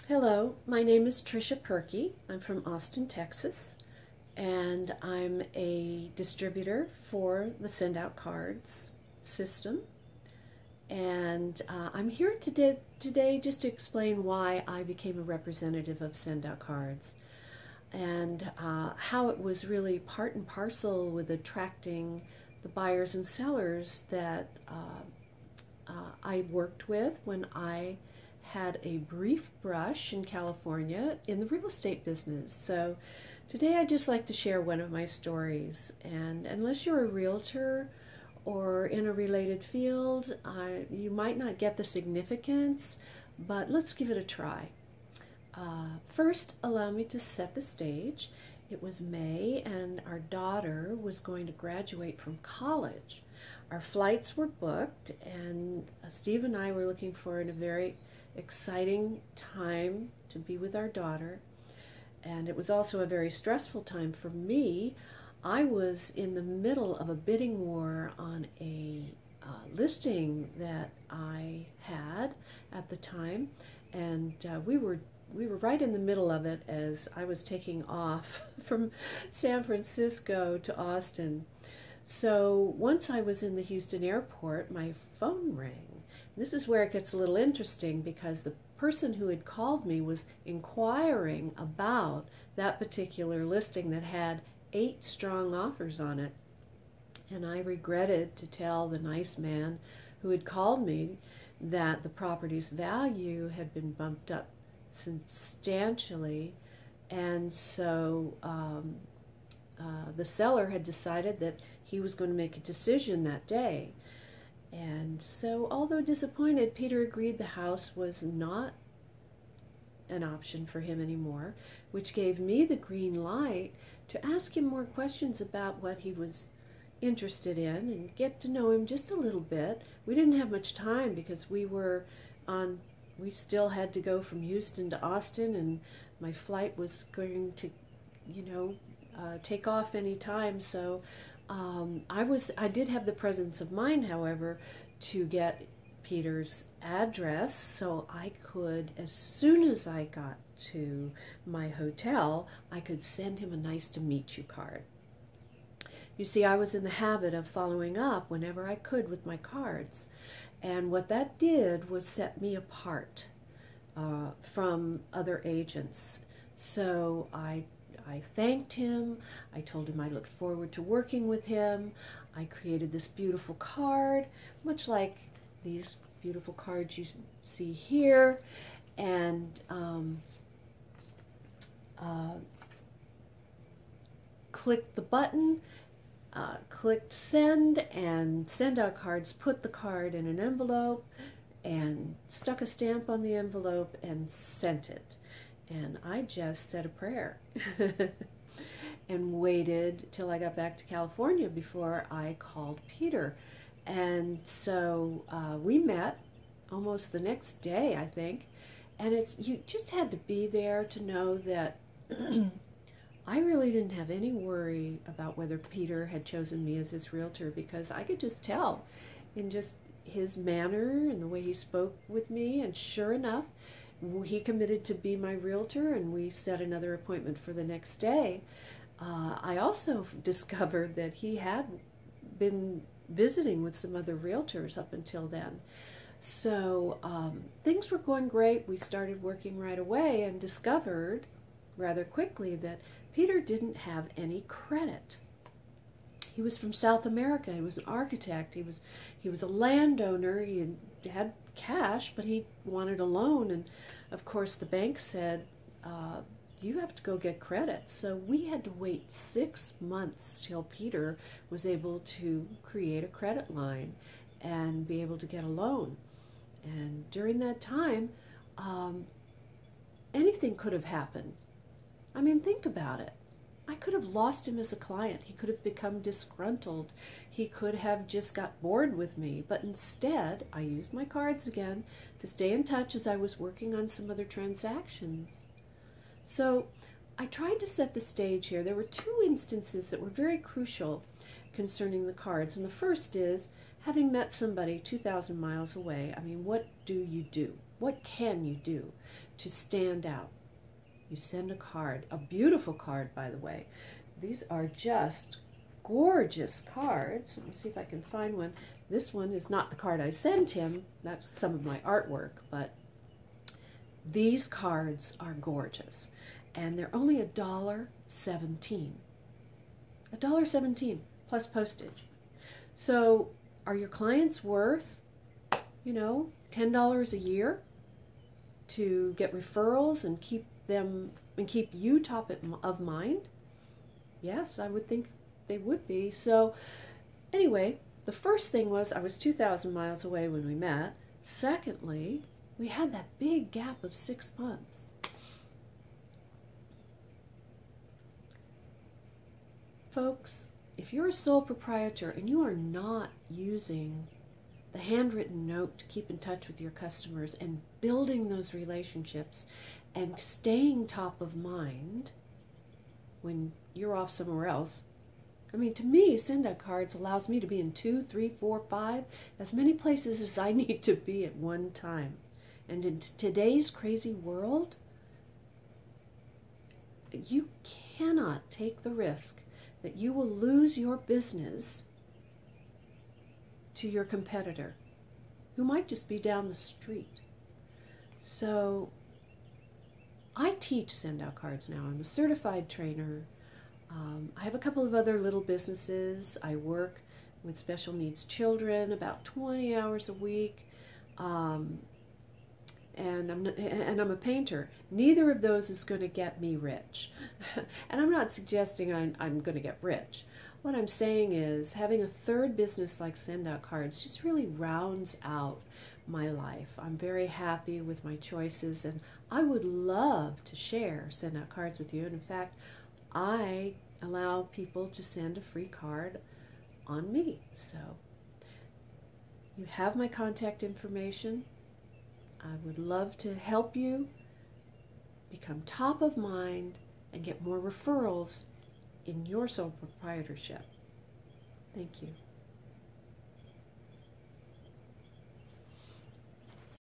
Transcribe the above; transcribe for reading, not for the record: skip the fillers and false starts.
Hello, my name is Tricia Perkey. I'm from Austin, Texas, and I'm a distributor for the SendOutCards system. And I'm here today just to explain why I became a representative of SendOutCards and how it was really part and parcel with attracting the buyers and sellers that I worked with when I had a brief brush in California in the real estate business. So today I'd just like to share one of my stories, and unless you're a realtor or in a related field, you might not get the significance, but let's give it a try. First, allow me to set the stage. It was May and our daughter was going to graduate from college. Our flights were booked, and Steve and I were looking for a very exciting time to be with our daughter. And it was also a very stressful time for me. I was in the middle of a bidding war on a listing that I had at the time, and we were right in the middle of it as I was taking off from San Francisco to Austin. So once I was in the Houston airport, my phone rang. This is where it gets a little interesting, because the person who had called me was inquiring about that particular listing that had 8 strong offers on it. And I regretted to tell the nice man who had called me that the property's value had been bumped up substantially, and so the seller had decided that he was going to make a decision that day. And so, although disappointed, Peter agreed the house was not an option for him anymore, which gave me the green light to ask him more questions about what he was interested in and get to know him just a little bit. We didn't have much time because we still had to go from Houston to Austin, and my flight was going to, take off any time. So I did have the presence of mind, however, to get Peter's address so I could, as soon as I got to my hotel, I could send him a nice to meet you card. You see, I was in the habit of following up whenever I could with my cards, and what that did was set me apart from other agents. So I thanked him. I told him I looked forward to working with him. I created this beautiful card, much like these beautiful cards you see here, and clicked the button, clicked send, and SendOutCards put the card in an envelope and stuck a stamp on the envelope and sent it. And I just said a prayer and waited till I got back to California before I called Peter. And so we met almost the next day, I think. And you just had to be there to know that I really didn't have any worry about whether Peter had chosen me as his realtor, because I could just tell in just his manner and the way he spoke with me. And sure enough, he committed to be my realtor, and we set another appointment for the next day. I also discovered that he had been visiting with some other realtors up until then. So things were going great. We started working right away and discovered rather quickly that Peter didn't have any credit. He was from South America. He was an architect. He was a landowner. He had cash, but he wanted a loan, and of course the bank said you have to go get credit. So we had to wait 6 months till Peter was able to create a credit line and be able to get a loan. And during that time, anything could have happened. I mean, think about it. I could have lost him as a client. He could have become disgruntled. He could have just got bored with me. But instead, I used my cards again to stay in touch as I was working on some other transactions. So I tried to set the stage here. There were 2 instances that were very crucial concerning the cards. And the first is, having met somebody 2,000 miles away, I mean, what do you do? What can you do to stand out? You send a card, a beautiful card, by the way. These are just gorgeous cards. Let me see if I can find one. This one is not the card I sent him. That's some of my artwork, but these cards are gorgeous. And they're only $1.17. $1.17 plus postage. So are your clients worth, you know, $10 a year to get referrals and keep them and keep you top of mind? Yes, I would think they would be. So anyway, the first thing was I was 2,000 miles away when we met. Secondly, we had that big gap of 6 months. Folks, if you're a sole proprietor and you are not using the handwritten note to keep in touch with your customers and building those relationships and staying top of mind when you're off somewhere else, I mean, to me, SendOutCards allows me to be in 2, 3, 4, 5, as many places as I need to be at one time. And in today's crazy world, you cannot take the risk that you will lose your business to your competitor, who might just be down the street. So I teach SendOutCards now. I'm a certified trainer. I have a couple of other little businesses. I work with special needs children about 20 hours a week. And I'm a painter. Neither of those is going to get me rich. And I'm not suggesting I'm going to get rich. What I'm saying is having a third business like SendOutCards just really rounds out my life. I'm very happy with my choices, and I would love to share SendOutCards with you. And in fact, I allow people to send a free card on me. So you have my contact information. I would love to help you become top of mind and get more referrals in your sole proprietorship. Thank you.